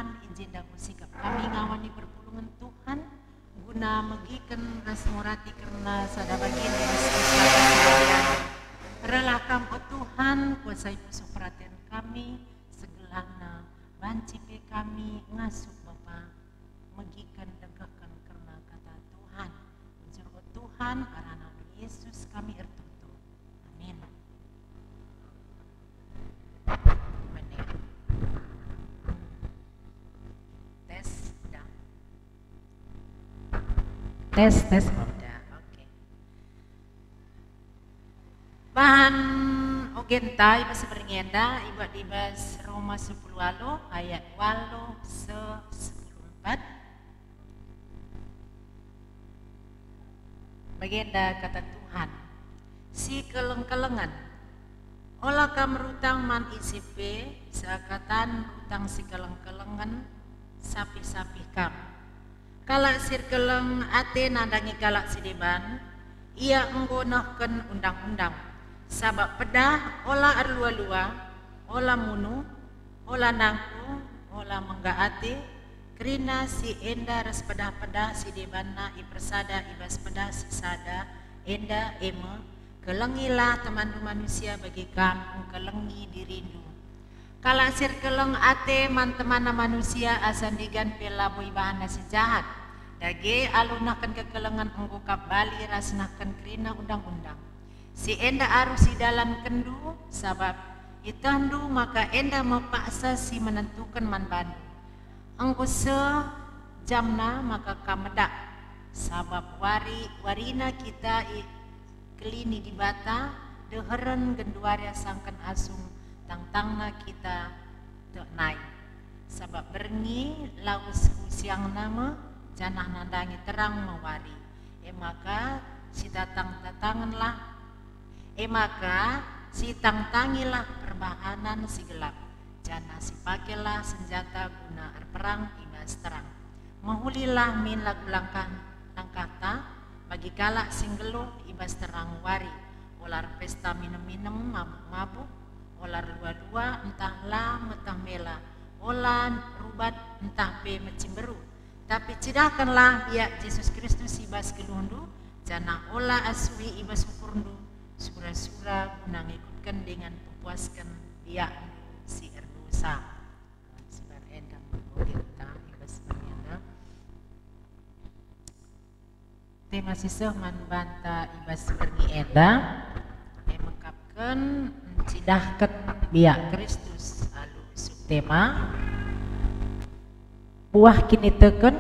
Tuhan, izin dan sikap kami ngawani perpulungan Tuhan guna megikan ras murati karena sada bagian dari sekalian. Rela kamu Tuhan kuasai pusuk perhatian kami segelana bancipe kami ngasuh Bapa megikan degakan karena kata Tuhan. Ujar Tuhan arana Yesus kami ertutu. Amin. Tes udah, oke. Bahan ogentai bahasa berngenda iba dibas Roma 10 ayat 8 se 14. Bagenda kata Tuhan, si keleng-kelengan olah kam rutang man isipe seakatan rutang si keleng-kelengan sapi-sapi kam. Kalak sirkeleng ate nandangi kalak sideban, ia nggonahkan undang-undang. Sabab pedah, olah arlua-lua, olah munu, olah nangku, olah mengga ate, kerina si enda ras pedah-pedah sidebanna ipersada ibas pedah si sada, enda eme, kelengilah teman manusia bagi kamu kelengi dirindu. Kalak sirkeleng ate man-temana manusia asandigan pelabu ibahana si jahat. Dage alunakan kekelengan enggukap bali rasnakan kerina undang-undang. Si enda arus si dalam kendu sabab itandu maka enda mepaksa si menentukan man bandu. Engku jamna maka kamedak sabab warina kita kelini di bata deheren genduarya sangkan asung tangtangna kita tek naik. Sabab berngi laus siang nama janah nandangi terang mawari. Maka si tangtangilah perbahanan si gelap. Janah si pakailah senjata guna perang ibas terang. Mahulilah min lagu langkah ta bagi kalak singgeluh ibas terang wari. Olar pesta minum-minum mabuk-mabuk, olar dua-dua entahlah metah mela, olar rubat entah pe mecimberu. Tapi cidahkanlah biak Yesus Kristus ibas kelundu, janah olah asui ibas ukurundu, sura-sura guna ngikutkan dengan pupuaskan biak si erdosa. Sebar endang kita ibas bernyanda. Tema sisah man banta ibas berni enda, mengkapkan cidahkan biak Kristus alu subtema. Buah kini teken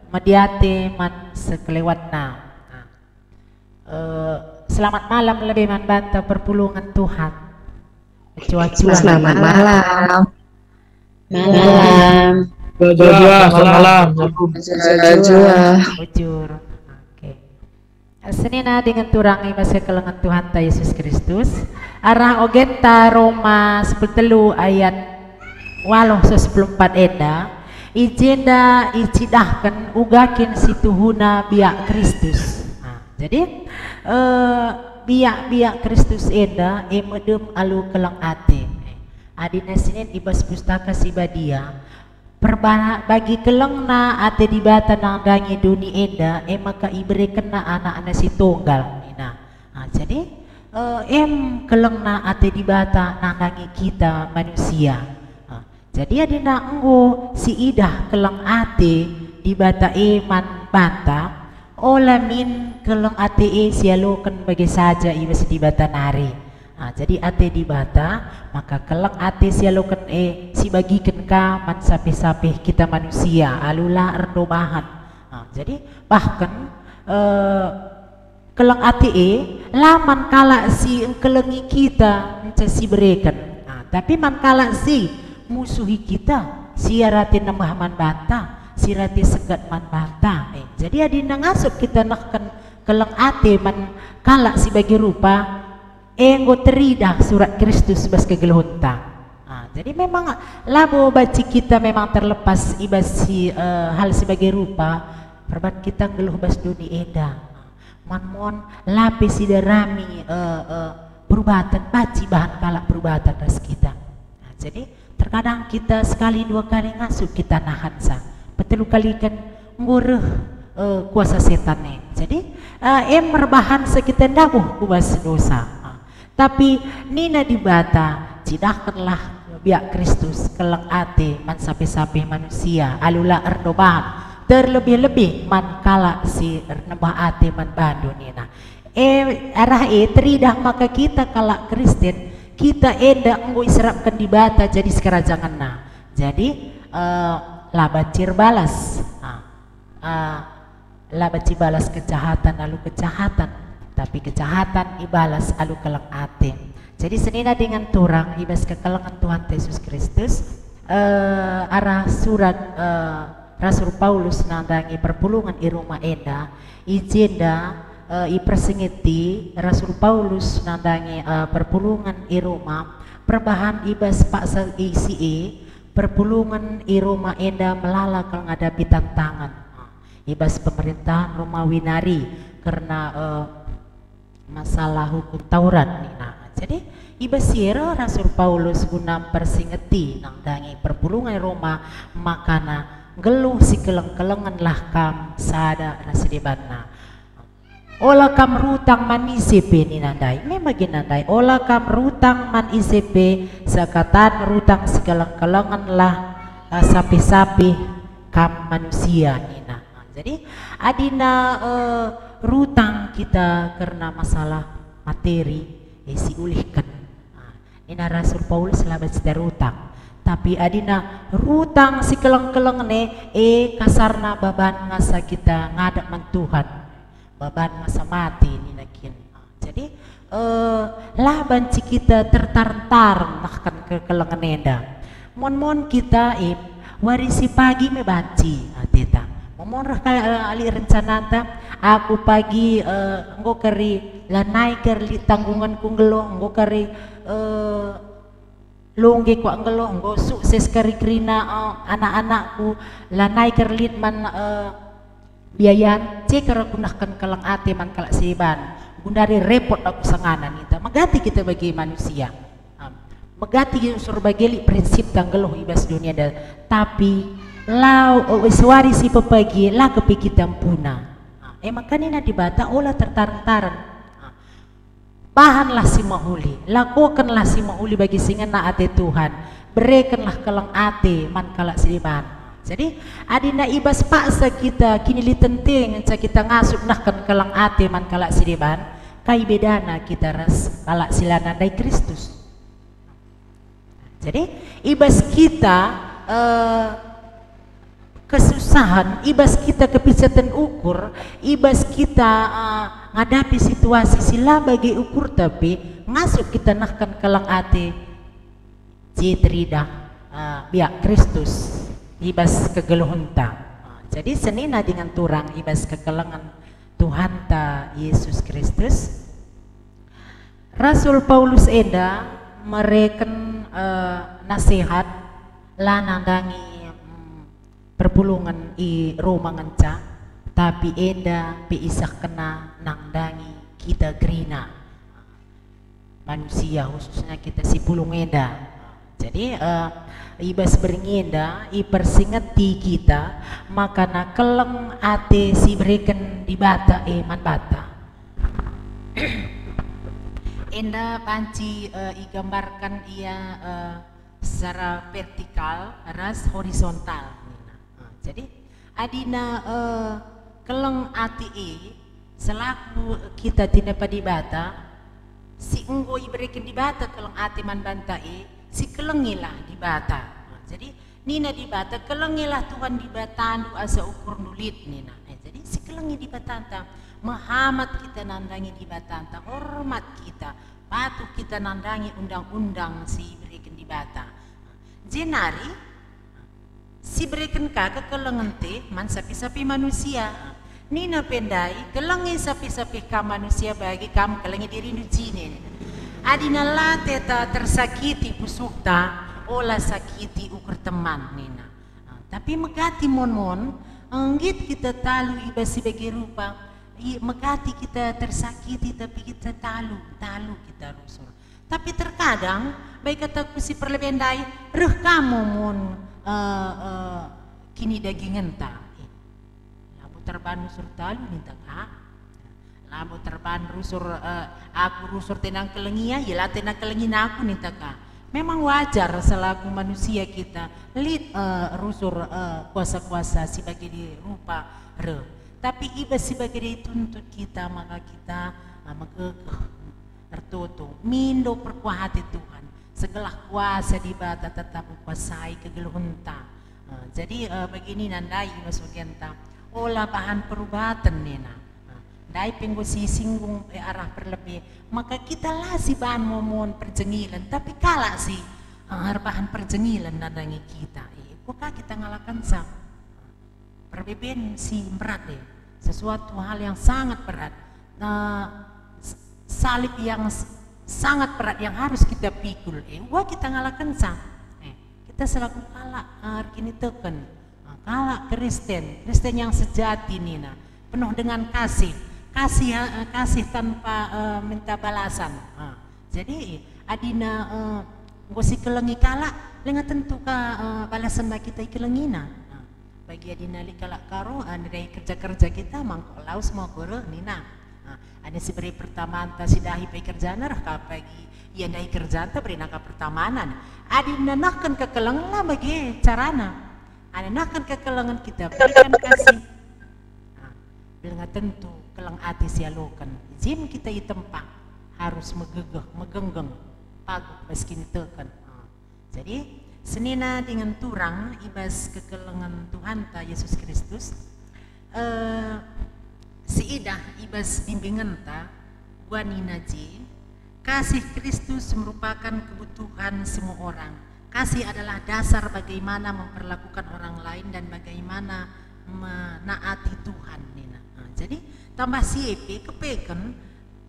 mediate man sekelewatna. Selamat malam lebih man banta perpulungan Tuhan. Cuaca selamat malam. Malam. Selamat malam. Bujur. Oke. Senina dengan turangi masa kelengan Tuhan ta Yesus Kristus. Arah ogenta Roma 10 ayat 8-14 eda. Ijenda icidahkan ugakin situhuna biak Kristus. Jadi biak Kristus eda emedem alu kelang ate. Adina sinin ibas pustaka sibadia bagi kelengna ate dibata nang dangi duni eda maka iberikan na anak-anak si tunggal. Jadi kelengna ate dibata nang dangi kita manusia. Jadi adina enggo si idah keleng ate di bata man banta ola min keleng ate sialokan bagi saja ibas di bata nari. Jadi ate di bata maka keleng ate sialokan si bagikan ka man sapi-sapi kita manusia alula erdobahan. Jadi bahkan keleng ate laman kala si kelengi kita si berikan. Tapi man kala si musuhi kita siarati nambah man banta sirati segat man banta. Jadi adina ngasup kita nakkan keleng ate man kalak si bagi rupa enggo teridah surat Kristus bas kegeluhunta. Jadi memang labo baci kita memang terlepas ibas si hal sebagai rupa perbat kita geluh bas duni eda. Man lapis si derami perubatan baci bahan kalak perubatan ras kita. Jadi terkadang kita sekali dua kali ngasuh kita nahan sa, betul kali kan nguruh kuasa setan nih. Jadi merbahan sekitar dabuh kubas dosa. Tapi nina dibata cidahkanlah biak Kristus keleng ate man sapi-sapi manusia alula erdobahan terlebih-lebih man kala si nembah ate man bandu nina arah teridah maka kita kala Kristen kita enda enggo iserapkan di bata jadi sekerajangan na jadi labacir balas labacir balas kejahatan lalu kejahatan tapi kejahatan ibalas alu keleng ate. Jadi senina dengan turang ibas kekelengan Tuhan Yesus Kristus arah surat Rasul Paulus nandangi perpulungan i rumah enda ijenda i persingiti Rasul Paulus nandangi perpulungan i rumah perbahan ibas paksa isi perpulungan i rumah enda melala kalau ngadapi tantangan ibas pemerintahan Romawi nari karena masalah hukum Taurat nina. Jadi ibasira Rasul Paulus guna persingeti nang dangi perpulungan Roma makana geluh si keleng-kelengan lah kam sada rasidibana. Ola kam rutang man ICP ni nandai, memang ginandai. Ola kam rutang man ICP sakatan rutang si keleng-kelengan lah sapi-sapi kam manusia nina. Jadi adina rutang kita karena masalah materi si ulihkan. Ina Rasul Paulus labat si rutang. Tapi adina rutang si keleng-keleng ne kasarna baban ngasa kita ngadak man Tuhan. Baban ngasa mati nina kin. Jadi laban si kita tertar-tar nahkan ke kelengan enda. Mon kita warisi pagi me banci teta. Momon ali rencanata aku pagi engko keri lanai kerli tanggungan ku ngelo engko kari longge ku ngelo engko sukses kari krina anak-anakku lanai kerli man biayan cekar gunahkan kelang ate man kalak siban gundari repot aku sanganan kita megati kita bagi manusia megati unsur bageli prinsip tanggeloh ibas dunia dan tapi lau suari si pepagi lah kepikitan puna makanya na dibata olah tertaran-taran bahanlah si mahuli lakukanlah si mahuli bagi singan na ate Tuhan berikanlah kelang ate man kalak siliban jadi adina ibas paksa kita kini li tenting kita ngasup nahkan kelang ate man kalak siliban kai bedana kita ras kalak silana dari Kristus jadi ibas kita kesusahan, ibas kita kepisatan ukur, ibas kita ngadapi situasi sila bagi ukur tapi ngasuk kita nahkan kelang ate jitrida biak Kristus ibas kegeluhunta. Jadi senina dengan turang ibas kekelengan Tuhan ta Yesus Kristus. Rasul Paulus enda mereken nasihat lanandangi perpulungan i Roma nganca tapi enda piisah kena nangdangi kita grina manusia khususnya kita si pulung enda jadi ibas beringenda i persingeti kita makana keleng ate si berikan di bata man bata enda panci igambarkan ia secara vertikal ras horizontal jadi adina keleng ati selaku kita tidak pada bata si enggo iberikan di bata keleng ati man banta si kelengilah di bata jadi nina di bata kelengilah Tuhan di batandu asa ukur nulit nina jadi si kelengi di batanta mahamat kita nandangi di batanta hormat kita patuh kita nandangi undang-undang si iberikan di bata jenari si berikan kakak kelengan teh man sapi-sapi manusia nina pendai kelengi sapi-sapi ka manusia bagi kamu kelengi diri nujine adina la teta tersakiti pusukta olah sakiti ukur teman nina tapi megati mon anggit kita talu ibasi bagi rupa megati kita tersakiti tapi kita talu kita rusul tapi terkadang baik kata ku si perlebendai reh kamu mun kini daging enta labu terban rusur talu minta ka labu terban rusur aku rusur tenang kelengia ya lah tenang kelengina aku minta ka memang wajar selaku manusia kita rusur kuasa-kuasa sebagai di rupa re tapi iba sebagai dituntut kita maka kita megegeh tertutup mindo perkuah hati Tuhan segala kuasa di bata tetap kuasai kegeluhunta. Jadi begini nandai masugenta olah bahan perubatan nena dai penggo si singgung arah berlebih maka kita lah si bahan momon perjengilan tapi kalah si bahan perjengilan nadangi kita kuka kita ngalakan sa perbedaan si berat deh sesuatu hal yang sangat berat salib yang sangat berat yang harus kita pikul wah kita ngalakan sa kita selaku kalak kini teken kalak Kristen yang sejati nina penuh dengan kasih tanpa minta balasan jadi adina gosi kelengi kalak lenga tentu ka balasan kita ikelengina bagi adina li kalak karo dari kerja kita mangko laus mau kore nina ada si beri pertamaan ta si dahi pe kerjana rah ka pagi ia dahi kerjaan ta beri naka pertamanan adina nakan kekelengan lah bagi carana ada nakan kekelengan kita berikan kasih bila tentu keleng ati sialokan jim kita i tempat harus megenggeng paguk meski tekan jadi senina dengan turang ibas kekelengan Tuhan ta Yesus Kristus siidah ibas bimbingan ta wanina ji kasih Kristus merupakan kebutuhan semua orang. Kasih adalah dasar bagaimana memperlakukan orang lain dan bagaimana menaati Tuhan nina. Jadi tambah siepe kepeken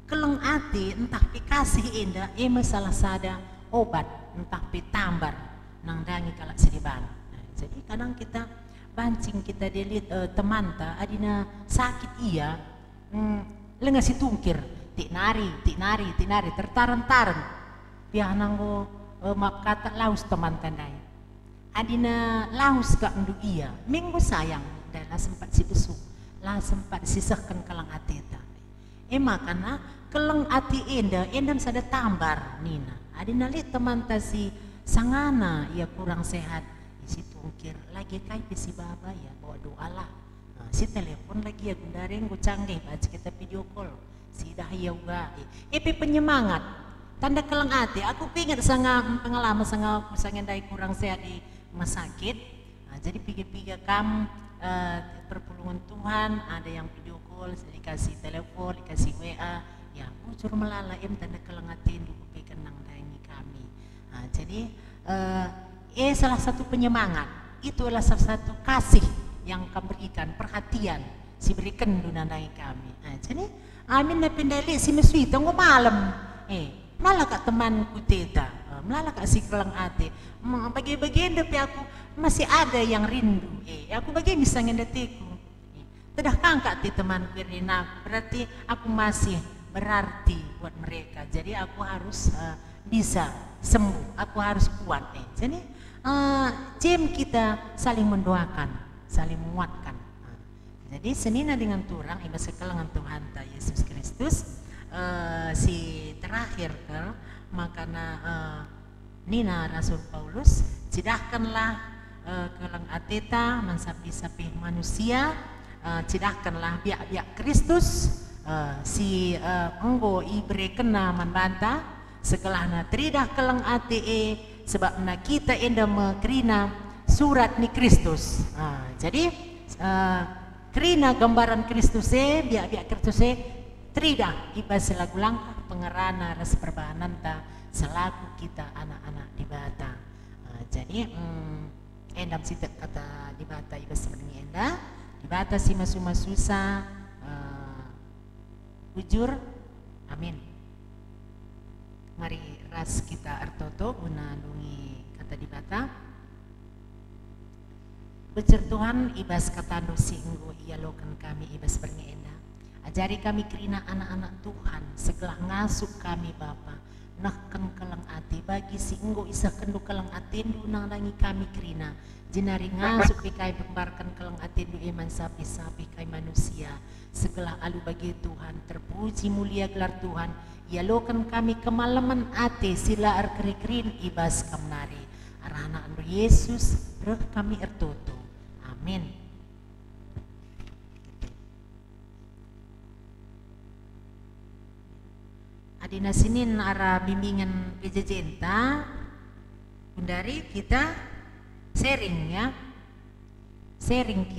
keleng ati entah pi kasih indah masalah sada obat entah pi tambar nang dangi kalak sediban. Jadi kadang kita bancing kita delit teman ta adina sakit iya lenga si tungkir tik nari tertaran dia nanggo maaf kata laus teman tandai adina laus gak ndu iya minggu sayang dan lah sempat si besuk lah sempat sisahkan kelang ati ta makana kelang ati endam sada tambar nina adina li teman ta si sangana ia kurang sehat si tungkir lagi kai si baba ya bawa doa lah si telepon lagi ya gundaring gue canggih baca kita video call si dahaya uga penyemangat tanda kelang hati aku pingat sangat pengalaman sangat dari kurang sehat di rumah sakit jadi pikir-pikir perpulungan Tuhan ada yang video call dikasih telepon dikasih WA ya muncul melala tanda kelang hati dulu kenang dayangi kami jadi salah satu penyemangat itu adalah salah satu kasih yang kami berikan perhatian si berikan dunanai kami jadi amin na pendali si meswita ngo malam malah kak temanku teta malah kak si kelang ate bagi-bagian tapi aku masih ada yang rindu aku bagi bisa ngendetiku tedah kangkak ti temanku Rina berarti aku masih berarti buat mereka jadi aku harus bisa sembuh aku harus kuat jadi jam kita saling mendoakan saling menguatkan jadi senina dengan turang ibas kekelangan Tuhan ta Yesus Kristus si terakhir makana nina Rasul Paulus cidahkanlah kelang ateta mensapi-sapi manusia cidahkanlah biak-biak Kristus si enggo ibere kena manbanta sekelahna tridah kelang ate sebabna kita enda mekrina surat ni Kristus jadi kerina gambaran Kristus biak-biak Kristus trida ibas selaku langkah pengerana ras perbahanan ta selaku kita anak-anak di bata jadi endam sitet kata di bata ibas sebenarnya enda di bata si masu-masusa jujur amin mari ras kita artoto guna dungi kata di bata Becer Tuhan ibas kata singgu ia lokan kami ibas berngenda Ajari kami kerina anak-anak Tuhan, segala ngasup kami Bapa. Nahkan kelang ati bagi si enggo isah kendu kelang atindu nang nangi kami kerina. Jenari ngasup kai pembarkan kelang atindu iman sapi-sapi kai manusia. Segala alu bagi Tuhan, terpuji mulia gelar Tuhan. Ya lokan kami kemalaman ate sila keri-kerin ibas kamnari. Arana andu Yesus reh kami ertoto. Amin. Adina sinin ara bimbingan PJJ Bundari kita sharing ya. Sharing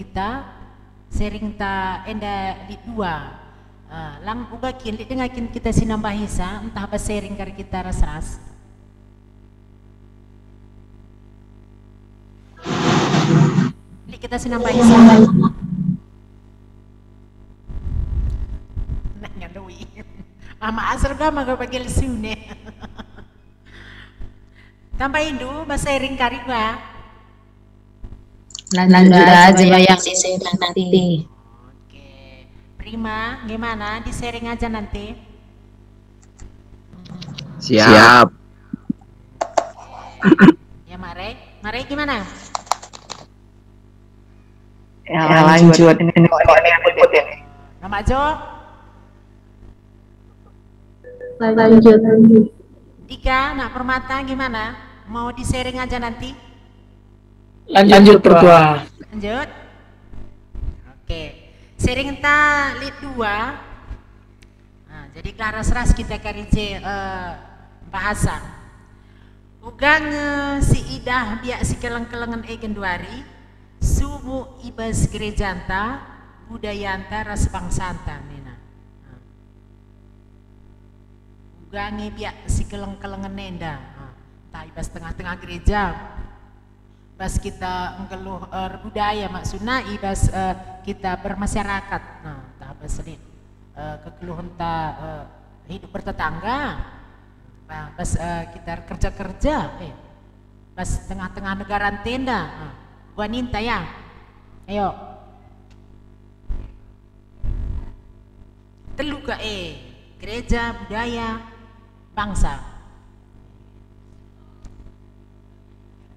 ta enda di dua. Lang ugakin li dengakin kita sinambahisa entah apa sharing kar kita ras-ras. Li kita sinambahisa. Nak ngadoi. Mama asal gama ko pagil sune. Tambahin dulu bahasa sharing kari gua. Lanjut aja yang di sharing nanti. Oke, Prima, gimana? Di sharing aja nanti. Siap. Ya Mare gimana? Ya lanjut ini ikutin. Nama Jo? Lanjut. Dika, nak Permata gimana? Mau di sharing aja nanti? Lanjut berdua. Lanjut. Oke. Sharing ta lead 2. Nah, jadi kelas-kelas kita karije bahasa. Ugang si idah biak si keleng-kelengan genduari, sumu ibas gerejanta, budayanta ras bangsanta nena. Ugangi biak si keleng-kelengan nenda. Ta ibas tengah-tengah gereja. Bas kita ngeluh budaya maksudnya ibas kita bermasyarakat. Nah, tak sedih kekeluhan ta hidup bertetangga. Bas kita kerja-kerja, bas tengah-tengah negara tenda. Wanita ya, ayo. Telu ke gereja, budaya, bangsa.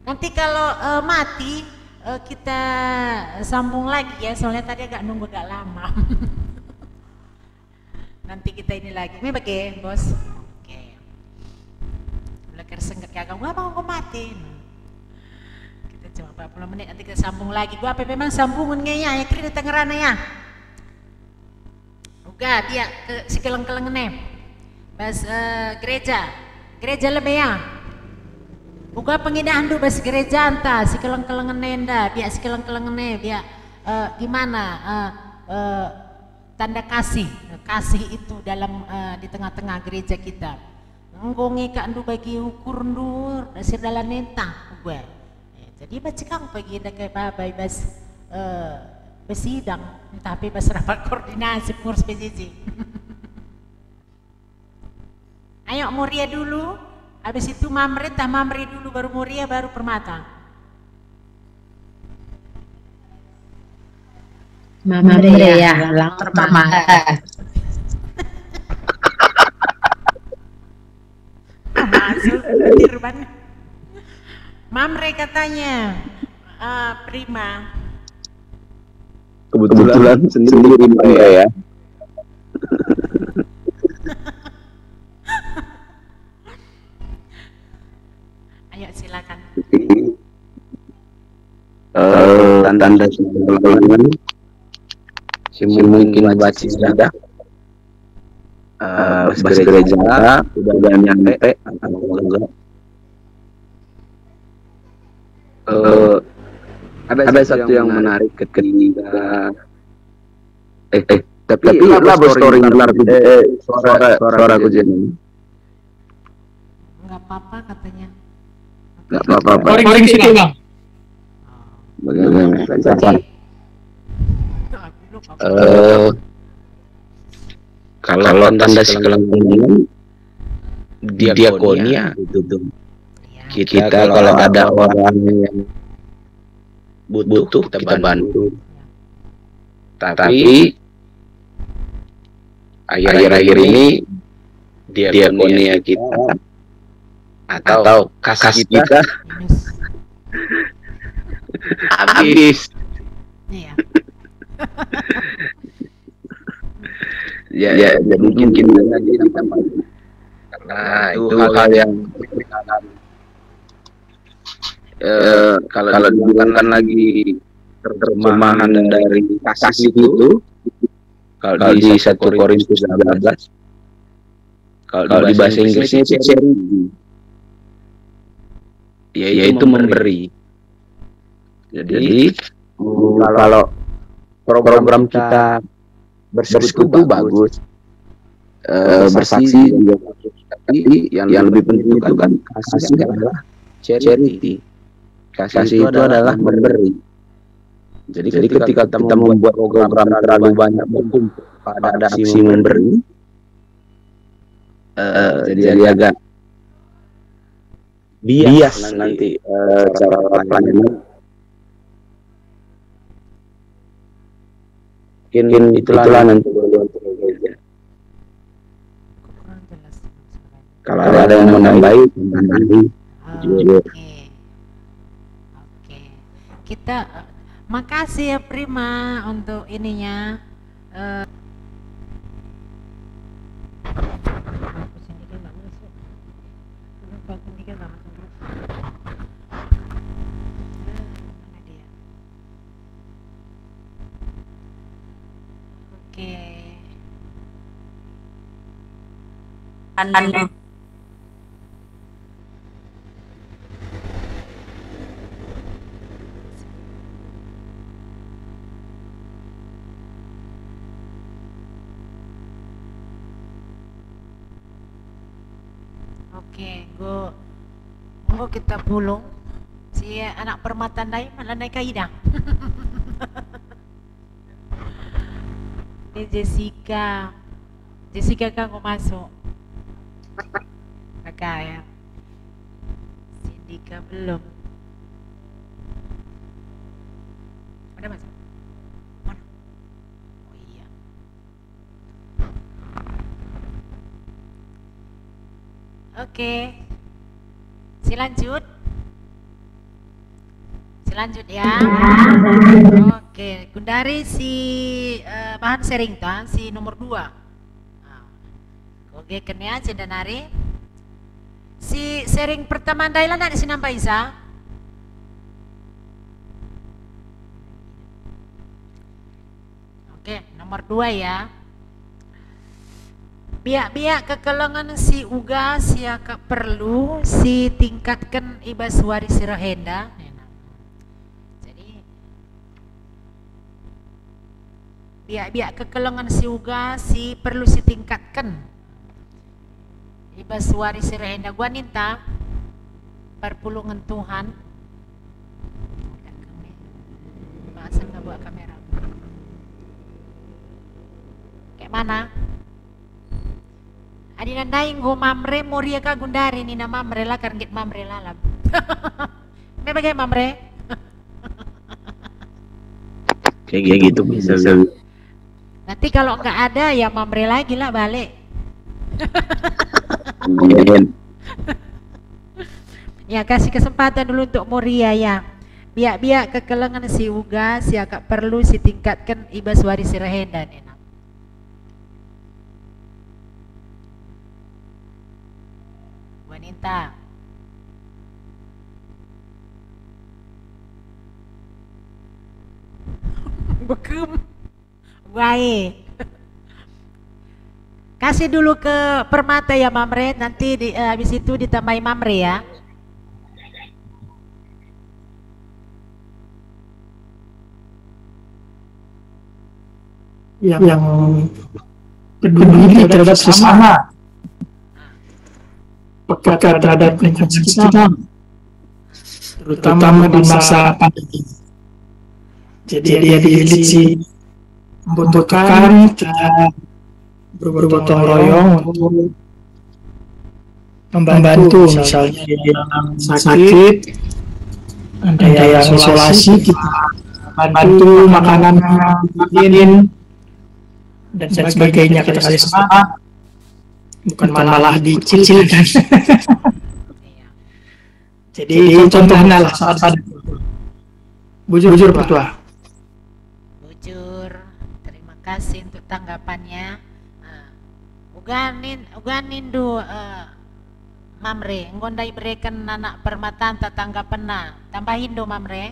Nanti kalau mati kita sambung lagi ya, soalnya tadi agak nunggu agak lama. Nanti kita ini lagi, ini bagi bos. Oke. Belajar sengket kagak, gua mau mati. Kita cuma 40 menit, nanti kita sambung lagi. Gua apa memang sambungan ya, kiri tengerana ya. Uga dia ke si keleng-kelengene. Bas gereja lebih ya. Buka pengindahan dulu bas gereja anta si keleng-kelengan nenda biak si keleng-kelengane biak gimana tanda kasih itu dalam di tengah-tengah gereja kita nggongi ka andu bagi ukur ndur dasir dalam nentah gue jadi baca kang pagi dah kayak babai bas besidang tapi bas rapat koordinasi pengurus PJJ. Ayo Muria dulu. Habis itu Mamre dulu baru Muria baru Permata. Mamre ya, lang Permata. Masuk Dirban. Mamre katanya Prima. Kebetulan sendiri ya. Ayo silakan. Tanda kelengkelengan si mungkin baca sudah bas gereja udah nyampe atau enggak ada satu yang menarik ketika tapi lah story ngelar suara aku jadi Enggak apa-apa katanya. nggak apa-apa. Koring situ bang. Bagaimana? Kalau tanda kelengkelengan diakonia itu kita kalau ada orang yang butuh kita bantu. Tapi akhir-akhir ini diakonia kita atau kas kita habis. Iya. Ya, jadi mungkin lagi ditambah. Karena itu hal yang kalau dibilangkan lagi terjemahan dari kasih itu, kalau di 1 Korintus 11, kalau di bahasa Inggrisnya itu charity, yaitu memberi. Jadi kalau program kita bersekutu bagus, bersaksi juga bagus, tapi yang lebih penting itu kan kasih adalah charity. Kasih itu adalah memberi. Jadi ketika kita membuat program terlalu banyak berkumpul pada aksi memberi, jadi agak bias nanti cara pelayanan. Mungkin itulah nanti kalau ada yang menambahi. Oke. Kita makasih ya Prima untuk ininya. Oke. Oke, gua kita pulung si anak permata naik malah naik kaidah. Ini Jessica kan mau masuk. Kakak ya. Sindika belum. Ada masuk? Mana? Oh iya. Oke. Silanjut ya. Oke, Gundari si bahan sharing ta si nomor 2. Oke, kena cedanari. Si sharing pertama dailan ada si nampak Isa. Oke, nomor 2 ya. Biak-biak kekelengan si uga siaka perlu si tingkatkan ibaswari sirahenda. Biak kekelengan si uga si perlu si tingkatkan ibaswari sirahenda gua ninta perpulungan Tuhan. Bahasa nggak buat kamera kayak mana adina daing go mamre moria ka Gundari ni na mamre lah karengit mamre lalap. Memang kayak mamre kayak gitu bisa. Nanti kalau nggak ada ya mamre lagi lah balik. Ya kasih kesempatan dulu untuk Moria ya. Biak-biak kekelengan si uga si akak perlu si tingkatkan ibaswari sirahenda nih. Wanita. Bekem. Baik. Kasih dulu ke Permata ya Mamre, nanti habis itu ditambahi Mamre ya. Yang peduli terhadap sesama, peka terhadap lingkungan sekitar, terutama di masa pandemi. Jadi dia diisi membutuhkan kita bergotong royong untuk membantu, misalnya yang sakit, ada yang isolasi, kita bantu makanan, dan sebagainya, kita kasih semangat, bukan malah dikecilkan. Iya. Jadi contohnya lah saat bujur bertua. Bujur, terima kasih untuk tanggapannya. Uganin do Mamre, ngondai berikan anak permatan tetangga pena. Tambahin do Mamre.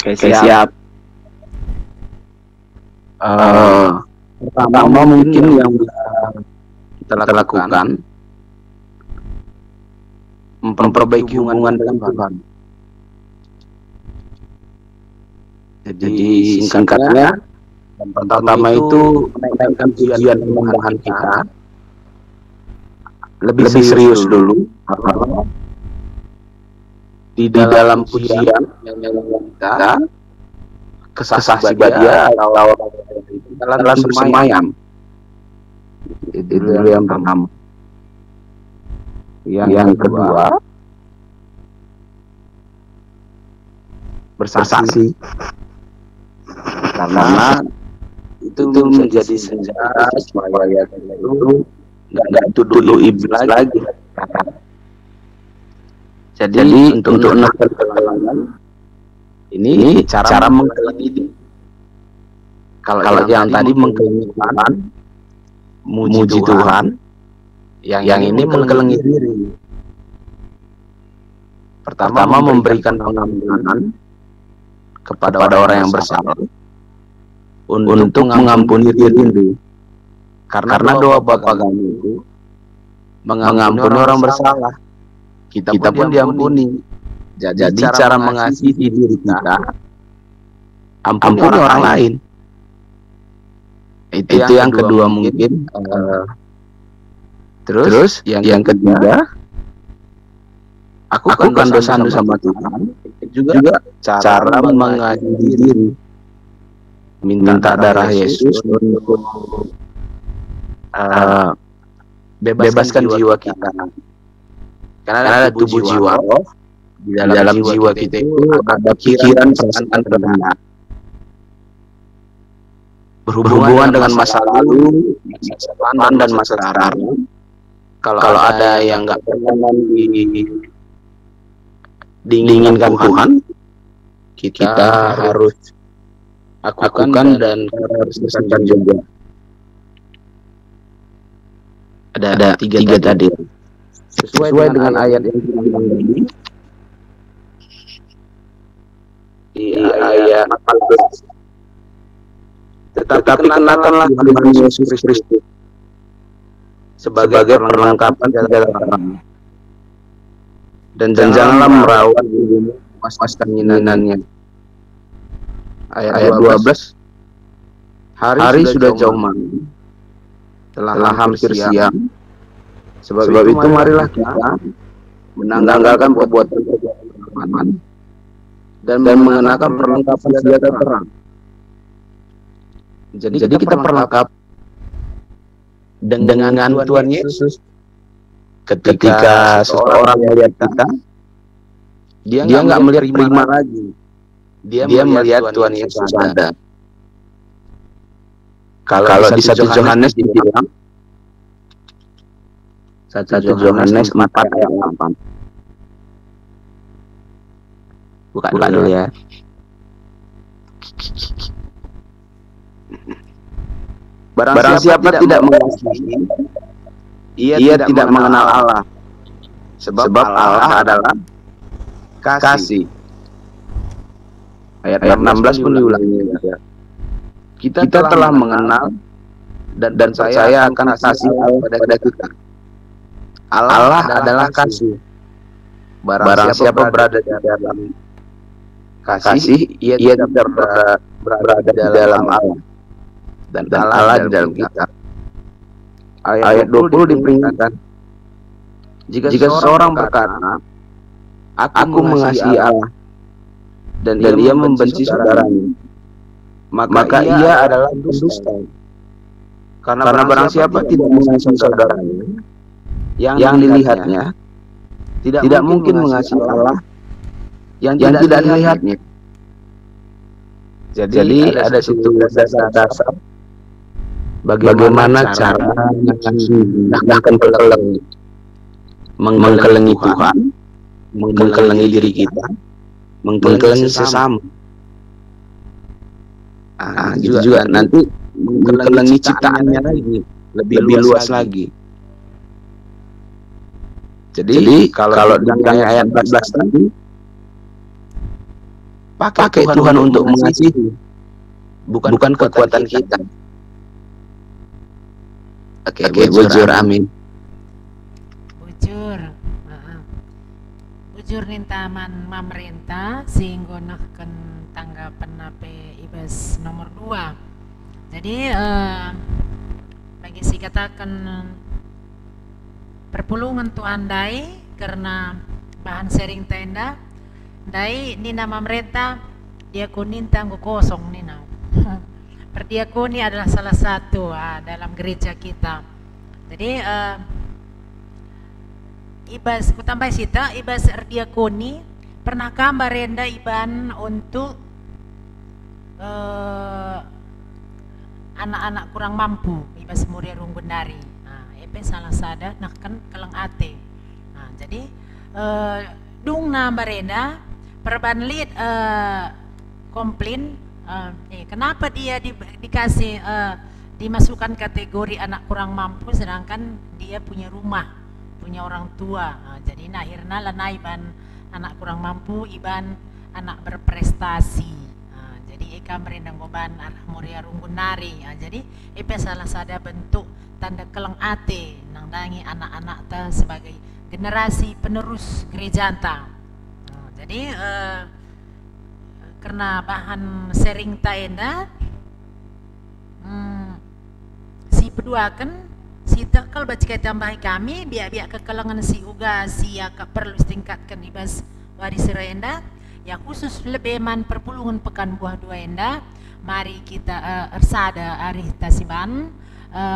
Oke, siap. Pertama mungkin yang bisa kita lakukan memperbaiki hubungan dengan Tuhan. Jadi singkatnya, yang pertama itu menaikkan pujian penyembahan kita lebih serius dulu. Di dalam pujian yang kita kesaksian dia atau dalam bersemayam. Itu dulu yang pertama. Yang kedua, bersaksi. Karena itu menjadi sejarah supaya kita itu nggak tuduh iblis lagi. Jadi untuk menekan kegagalan ini cara mengklaim diri. Kalau yang tadi mengklaim Tuhan, muji Tuhan, yang ini mengklaim diri. Pertama memberikan pengampunan kepada orang yang bersalah untuk mengampuni diri. Karena doa Bapa kami itu mengampuni orang bersalah. Kita pun diampuni. Jadi cara mengasihi diri kita, ampuni orang lain. Itu yang kedua mungkin. Terus yang ketiga, aku kan dosa-dosa sama Tuhan. Juga cara mengasihi diri. Minta darah Yesus untuk bebaskan jiwa kita. Karena ada tubuh jiwa, di dalam jiwa kita itu ada pikiran, perasaan, kehendak. Berhubungan dengan masa lalu, masa depan, dan masa sekarang. Kalau ada yang nggak pernah diinginkan Tuhan, kita harus lakukan dan harus bersandar juga. Ada tiga tadi. Sesuai dengan ayat yang kita bilang tadi. Di ayat 14. Tetapi kenakanlah Tuhan Yesus Kristus sebagai perlengkapan segala orang. Dan janganlah merawat dirimu memuaskan keinginannya. Ayat 12. Hari sudah jauh malam, telah hampir siang. Sebab itu marilah kita menanggalkan perbuatan dan mengenakan perlengkapan senjata terang. Jadi kita perlengkap dengan Tuhan Yesus. Ketika seseorang melihat kita, dia nggak melihat prima lagi. Dia melihat Tuhan Yesus ada. Kalau di 1 Yohanes dibilang, 1 Yohanes 4 ayat 8. Buka dulu ya. Barang siapa tidak mengasihi, ia tidak mengenal Allah. Sebab Allah adalah kasih. Ayat 16 pun diulangi. Kita telah mengenal dan percaya akan kasih Allah pada kita. Allah adalah kasih. Barang siapa berada di dalam kasih, ia tidak berada di dalam Allah. Dan Allah di dalam kita. Ayat 20 diperingatkan, jika seseorang berkata, aku mengasihi Allah, dan ia membenci saudaranya, maka ia adalah pendusta. Karena barang siapa tidak mengasihi saudaranya yang dilihatnya, tidak mungkin mengasihi Allah yang tidak dilihatnya. Jadi ada situ dasar-dasar bagaimana cara menggunakan mengkelengi Tuhan, mengkelengi diri kita, mengkelengi sesama. Gitu juga nanti mengkelengi ciptaannya lagi, lebih luas lagi. Jadi kalau dengan ayat 14 tadi, pakai Tuhan untuk mengasihi, bukan kekuatan kita. Oke, bujur, amin. Bujur nintaman pemerintah sehingga nahkan tanggapan ape ibas nomor 2. Jadi bagi si katakan perpulungan tu andai karena bahan sharing tenda dai nina pemerintah diakonin tanggo kosong nina. Perdiakoni adalah salah satu dalam gereja kita. Jadi ibas kutambah sita ibas diakoni pernah kambarenda iban untuk anak-anak kurang mampu ibas murid runggunari. Epe salah sada nak kan kelang ate. Jadi dung na barenda perbanlit komplain kenapa dia dikasih dimasukkan kategori anak kurang mampu sedangkan dia punya rumah, punya orang tua. Jadi akhirnya lana iban anak kurang mampu iban anak berprestasi. Jadi eka merendang goban arah muria runggunari. Jadi epe salah sada bentuk tanda kelang ate nangdangi anak-anak ta sebagai generasi penerus gereja ta. Jadi karena bahan sharing taenda si peduakan si tekal baca tambah kami biak kekalangan si uga si ya perlu tingkatkan ibas waris renda ya khusus lebih man perpulungan pekan buah 2 enda. Mari kita ersada arih tasiban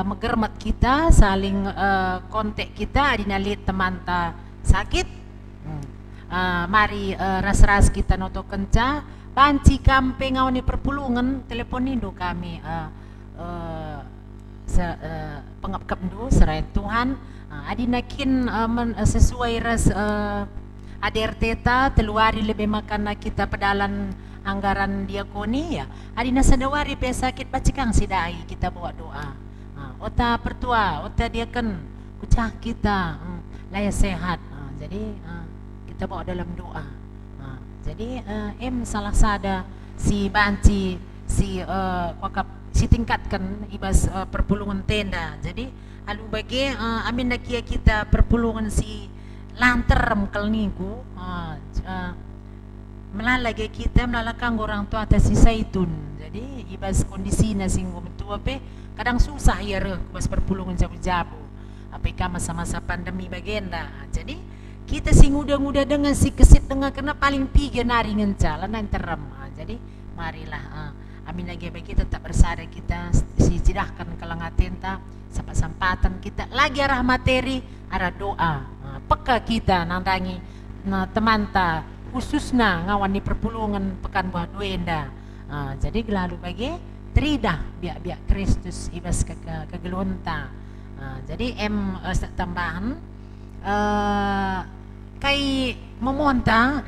megermat kita saling kontak kita adinalit teman ta sakit. Mari ras-ras kita noto kenca banci kampe ngawani perpulungan telepon indo kami pengap-kap do serai Tuhan adinakin sesuai ras ADRT ta teluari lebih makana kita pedalan anggaran diakoni ya adina sadawari pe sakit bacikang sidai kita bawa doa ota pertua ota diaken kucah kita laya sehat jadi kita bawa dalam doa. Jadi salah sada si banci si wakap si tingkatkan ibas perpulungan tenda. Jadi alu bagi amin nakia kita perpulungan si lanterem kelniku melalagi kita melalakang orang tua atas si Zaitun. Jadi ibas kondisi nasinggo tua pe kadang susah ya kubas perpulungan jabu-jabu. Apakah masa-masa pandemi bagenda. Jadi kita si nguda-nguda dengan si kesit dengan kena paling piga nari ngencalan terem. Jadi marilah amin lagi bagi kita tetap bersada kita si jidahkan kelangatenta sampatan kita lagi arah materi arah doa peka kita nandangi teman ta khususnya ngawani perpulungan pekan buah 2 enda. Jadi lalu bagi tridah biak Kristus ibas kegelunta. Jadi tambahan kai memonta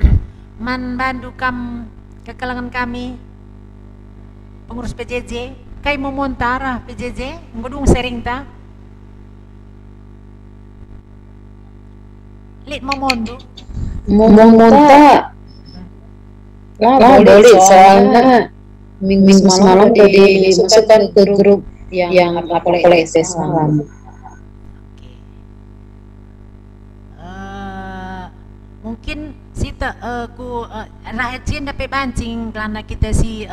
man bandu kam kekalangan kami pengurus PJJ kai memonta arah PJJ ngudung sering ta lit memondu memonta lah boleh soalnya minggu semalam tadi dimasukkan ke grup yang oleh SS malam. Mungkin sita ku rakyat Cina dapat bancing karena kita si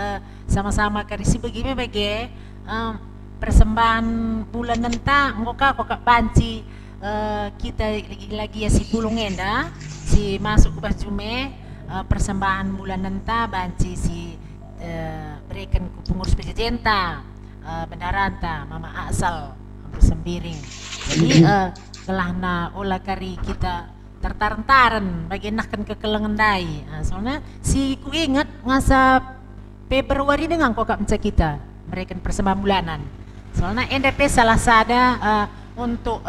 sama-sama karisi begini bagi persembahan bulan nenta ngoka kokak banci kita lagi ya si pulungen dah si masuk ke Jume persembahan bulan nenta banci si berikan ku pengurus PJJ bendaran ta mama asal bersembiring. Jadi kelahna olah kari kita tertaran-taran bagi nakkan kekelengan dai. Soalnya si ku ingat ngasa Februari dengan kok mencak kita mereka persembahan bulanan. Soalnya NDP salah sada untuk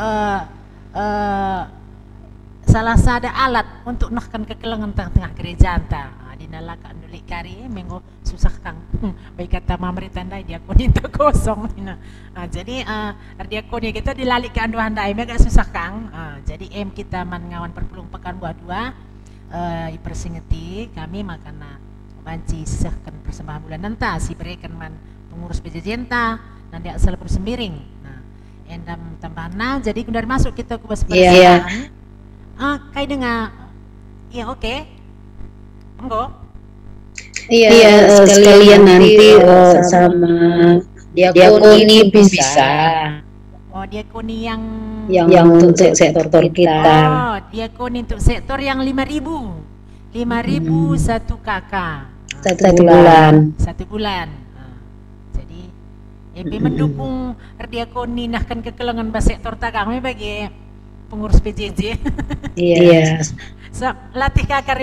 salah sada alat untuk nahkan kekelengan tengah gereja anta. Dinalakan dulik kari menggo susah kang. Baik kata mamri tandai diakon itu kosong. Jadi diakon kita dilalik ke anduan dai agak susah kang. Jadi kita man ngawan perpulung pekan buah dua ipersingeti kami makana banci sisahkan persembahan bulan nanta si berikan man pengurus PJJ nanti asal bersemiring. Nah, endam tambahna jadi dari masuk kita ke persembahan. Kayak dengar, ya oke. Enggak? Iya, sekalian nanti sama diakoni bisa. Oh, diakoni yang untuk sektor kita. Oh, diakoni untuk sektor yang 5.000 satu kakak. Satu bulan. Satu bulan. Jadi, mendukung diakoni nahkan kekelengan bahasa sektor takang bagi pengurus PJJ. Iya. So, latih kakak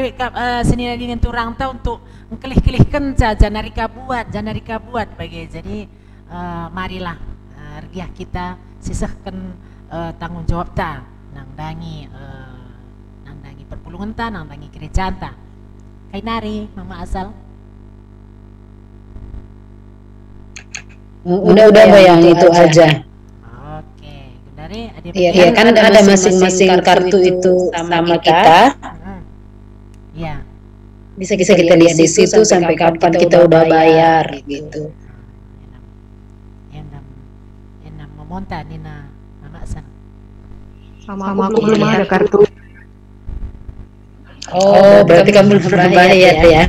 seni dengan turang tahu untuk kelih-kelihkan janarika buat bagi. Jadi marilah regiah kita sisahkan tanggung jawab ta nang dangi perpulungan ta nang dangi gereja ta. Kai nari mama asal. Udah bayang itu aja. Iya kan ada masing-masing kartu itu sama kita. Iya. Bisa kita lihat di situ sampai kapan kita udah bayar gitu. Enam memonta nina mama san. Sama aku belum ada kartu. Oh, berarti kamu belum bayar ya.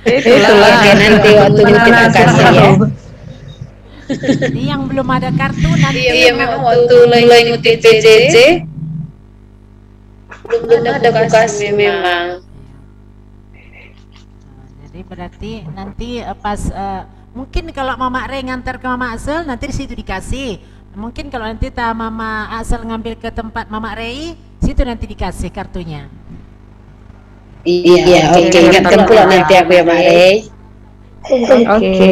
Itulah nanti waktu kita kasih ya. Jadi yang belum ada kartu nanti memang waktu mulai ngutip PJJ belum ada kasih memang. Jadi berarti nanti pas mungkin kalau Mama Rey ngantar ke Mama Asel nanti di situ dikasih. Mungkin kalau nanti Mama Asel ngambil ke tempat Mama Rey, situ nanti dikasih kartunya. Iya, oke. Ingatkan pula nanti aku ya Mak Rey. Oke.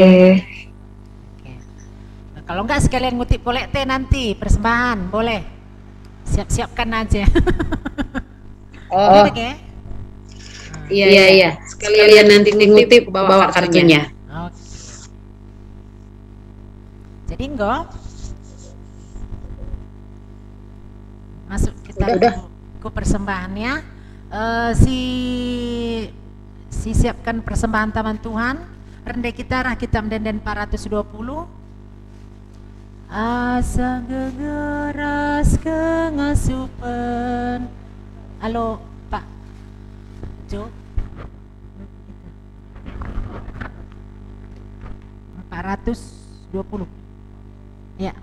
Kalau enggak sekalian ngutip kolekte nanti persembahan boleh. Siap-siapkan aja. Oh. Okay. Iya. Sekalian nanti ngutip bawa kartunya. Oke. Jadi enggak masuk kita ke persembahannya. Siapkan persembahan taman Tuhan. Rendah kita mendenden 420. Asa gegeras kengasupan. Halo Pak Jo 420 ya.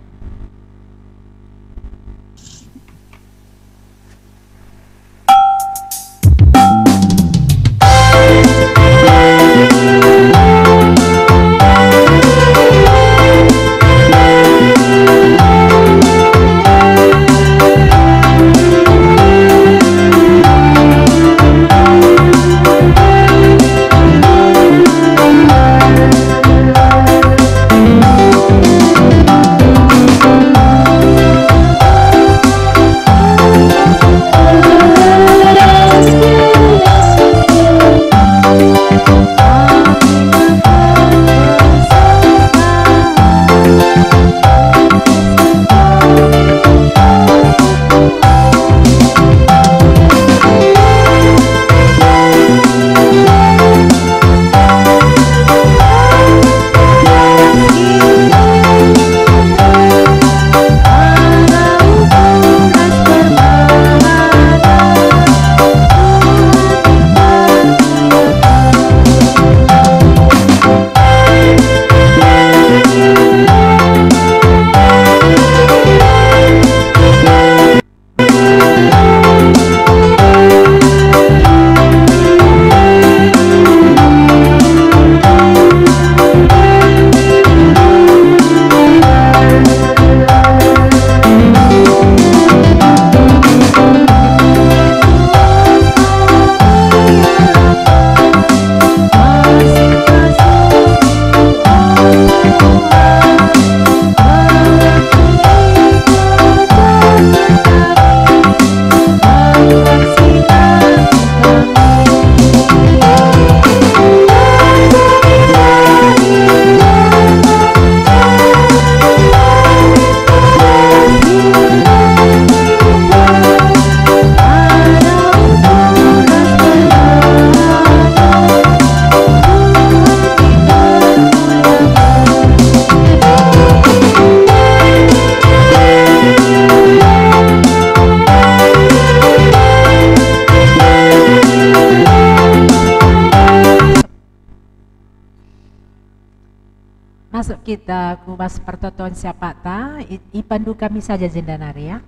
Masuk kita kubas pertotoan siapa ta, ipandu kami saja jendanari ya.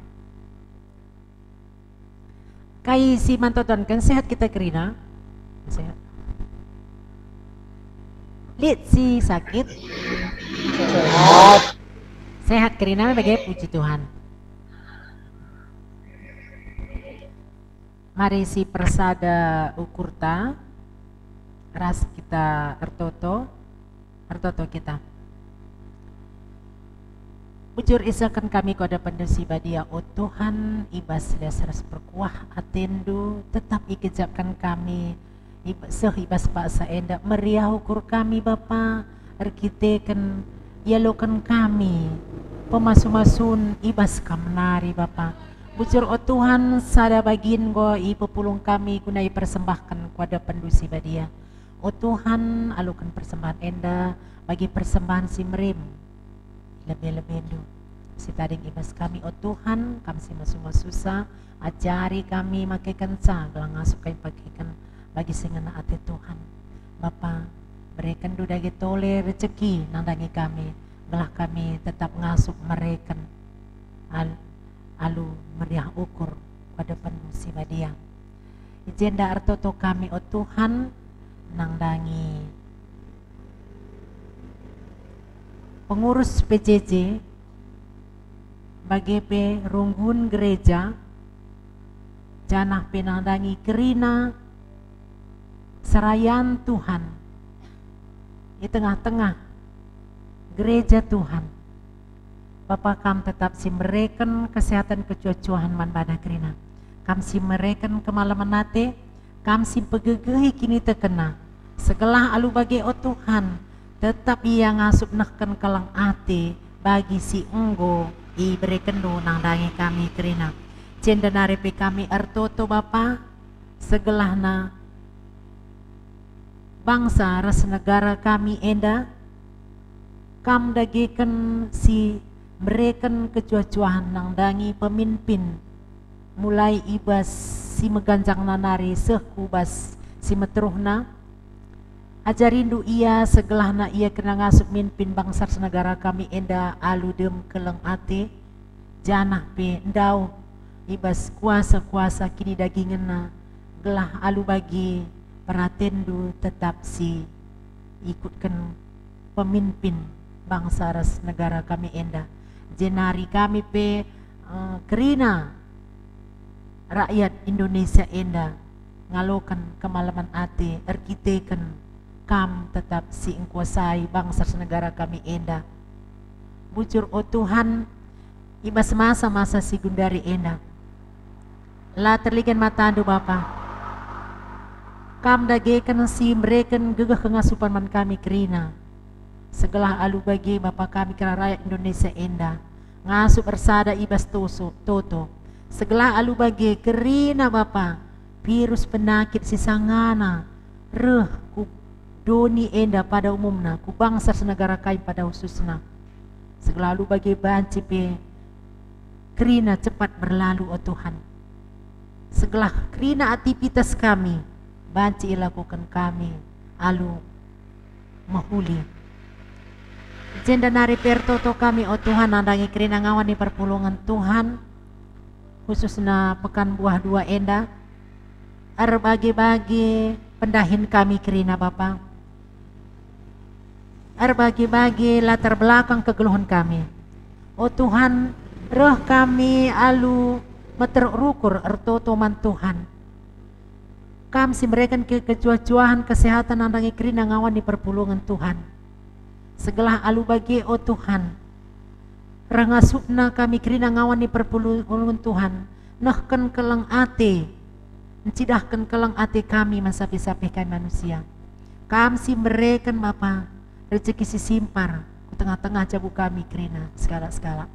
Kai si mantoton kan sehat kita kerina, sehat. Lihat si sakit, sehat kerina bagi puji Tuhan. Mari si persada ukurta, ras kita ertoto kita. Bujur isakan kami kepada pendusi badia, oh Tuhan, ibas dasar perkuah atendu, tetap ikejapkan kami, ibas paksa enda, meriah ukur kami Bapa, arkiteken, yalokan kami, pemasu-masun, ibas kamnari Bapa. Bujur oh Tuhan, sada bagin go ipepulung kami gunai persembahkan kepada pendusi badia. Oh Tuhan, alukan persembahan enda, bagi persembahan si merim, lebih-lebih itu si tading ibas kami oh Tuhan, kami si masuk susah ajari kami makai kenca gelang asup kain pakaikan bagi singena ati Tuhan Bapa berikan duda tole rezeki nandangi kami belah kami tetap ngasup mereka alu meriah ukur pada penuh si badia ijenda artoto kami oh Tuhan nandangi pengurus PJJ bagi runggun gereja janah penandangi kerina serayan Tuhan di tengah-tengah gereja Tuhan Bapak kam tetap si mereken kesehatan kecucuhan man pada kerina kam si mereken kemalaman nate kam si pegegehi kini terkena segelah alu bagi oh Tuhan tetap ia ngasup nahkan kalang ate bagi si enggo i berekendo nang dangi kami kerina cendenare pe kami artoto Bapa segelahna bangsa ras negara kami enda kam dagikan si mereken kecuacuan nang dangi pemimpin mulai ibas si meganjang nanari sekubas si meteruhna ajarindu ia segelahna ia kena ngasup mimpin bangsa senegara kami enda alu dem keleng ate janah pe ndau ibas kuasa-kuasa kini dagingena gelah alu bagi peratendu tetap si ikutkan pemimpin bangsa ras negara kami enda jenari kami pe kerina rakyat Indonesia enda ngalokan kemalaman ate arkiteken kam tetap si engkuasai bangsa negara kami enda bujur oh Tuhan ibas masa-masa si gundari enda la terligan matandu Bapa kam dagekan si mereken gegah kengasupan man kami kerina segelah alu bagi Bapa kami kera rakyat Indonesia enda ngasup bersada ibas toto segelah alu bagi kerina Bapa virus penyakit si sangana reh ku doni enda pada umumna ku bangsa senegara kain pada khususna segelalu bagi banci pe kerina cepat berlalu oh Tuhan segelah kerina aktivitas kami banci lakukan kami alu mahuli jenda nari pertoto kami oh Tuhan nandangi kerina ngawan di perpulungan Tuhan khususna pekan buah dua enda bagi-bagi pendahin kami kerina Bapa bagi-bagi latar belakang kegeluhan kami oh Tuhan roh kami alu meterukur ertoto man Tuhan kam si mereka kecuacuahan kesehatan nandangi kerina ngawan di perpulungan Tuhan segelah alu bagi oh Tuhan rangasupna kami kerina ngawan di perpulungan Tuhan nahkan kelang ate mencidahkan kelang ate kami mensapi-sapi kami manusia kam si mereka Bapa rezeki si simpar ku tengah-tengah jabu kami kerina segala-segala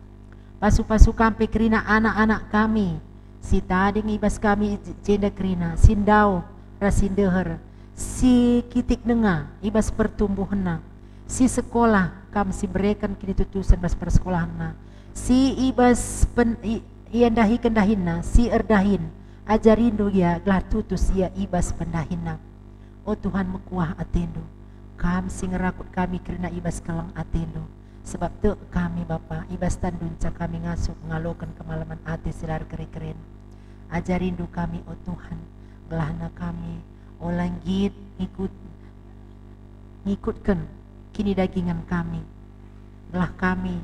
pasu-pasu kampe kerina anak-anak kami si tading ibas kami jenda kerina sindau rasindeher si kitik nenga ibas pertumbuhanna si sekolah kam si berikan kini tutusan bas persekolahanna si ibas iandahi kendahinna si erdahin ajarindu ya gelar tutus ya ibas pendahinna oh Tuhan mekuah atendu Kam sing rakut kami kerana ibas kalang atinu. Sebab tu kami Bapa ibas tandunca kami ngasup ngalokan kemalaman hati silar keren-keren. Ajarindu kami oh Tuhan, belahna kami olanggit ngikutkan kini dagingan kami. Belah kami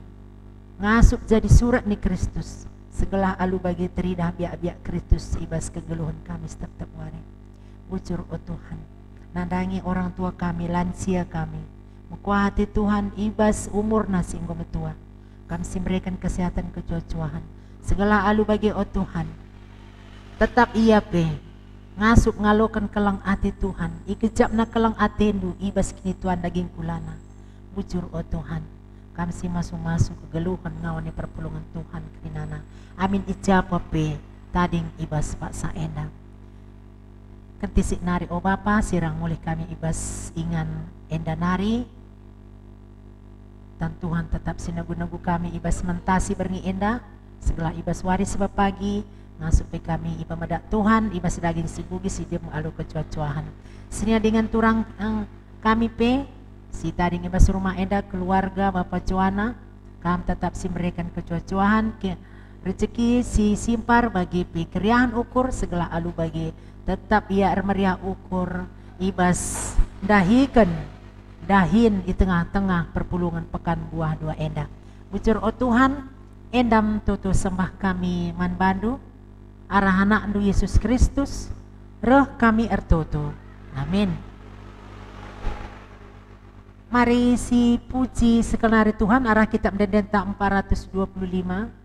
ngasup jadi surat ni Kristus. Segala alu bagi teridah biak-biak Kristus ibas kegeluhan kami setiap hari. Bujur oh Tuhan, nandangi orang tua kami, lansia kami. Mukuhati Tuhan ibas umur nasi engkau metua. Kami memberikan kesehatan kecuacuahan. Segala alu bagi oh Tuhan. Tetap ia pe ngasup ngalokan kelang ati Tuhan. Ikejap na kelang atendu ibas kini Tuhan daging kulana. Bujur oh Tuhan. Kami si masuk-masuk kegeluhan ngawani perpulungan Tuhan kinana. Amin ijab pe tading ibas Pak Saenda. Kentisik nari oh Bapa sirang mulih kami ibas ingan enda nari. Dan Tuhan tetap sinagu-nagu kami ibas mentasi berngi enda. Segala ibas waris sebab pagi ngasup kami iba medak Tuhan ibas daging si bugi si dia alu kecuacuahan. Sini dengan turang kami pe si tading ibas rumah enda keluarga Bapa Joana. Kami tetap si memberikan kecuacuahan ke rezeki si simpar bagi keriahan ukur segala alu bagi tetap ia meriah ukur ibas dahin di tengah-tengah perpulungan pekan buah dua enda. Bujur oh Tuhan, endam tutu sembah kami man bandu arah anak nu Yesus Kristus roh kami ertutu. Amin. Mari si puji sekenari Tuhan arah kitab Dendenta 425.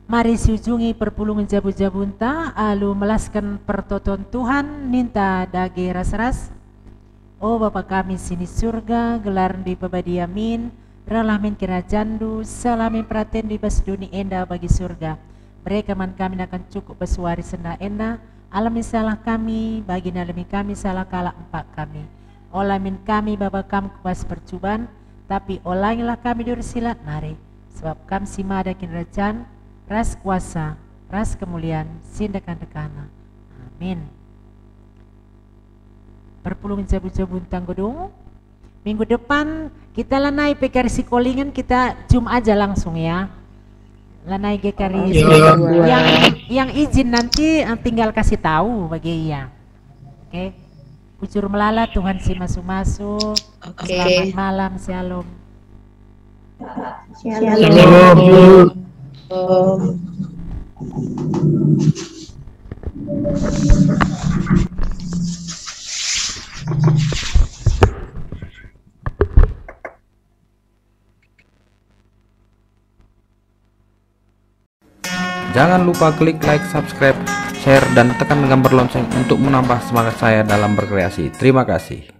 Mari sujungi perpulungan jabu-jabunta alu melaskan pertoton Tuhan ninta dage ras-ras. Oh Bapa kami sini surga gelar di pabadiamin ralamin kira jandu salamin praten di bas duni enda bagi surga. Mereka man kami akan cukup bersuari senda enda alami salah kami bagi nalami kami salah kala empat kami. Olamin kami Bapa kami kuas percubaan tapi olangilah kami dari silat nari sebab kami simada kinrajan ras kuasa, ras kemuliaan, sindakan dekana. Amin. Perpulungan jabu-jabun tanggodong. Minggu depan kita lanai pekari sikolingan kita zoom aja langsung ya. Lanai gekari yang izin nanti tinggal kasih tahu bagi ia. Oke. Pucur melala Tuhan si masuk-masuk. Selamat malam, shalom. Shalom. Jangan lupa klik like, subscribe, share, dan tekan gambar lonceng untuk menambah semangat saya dalam berkreasi. Terima kasih.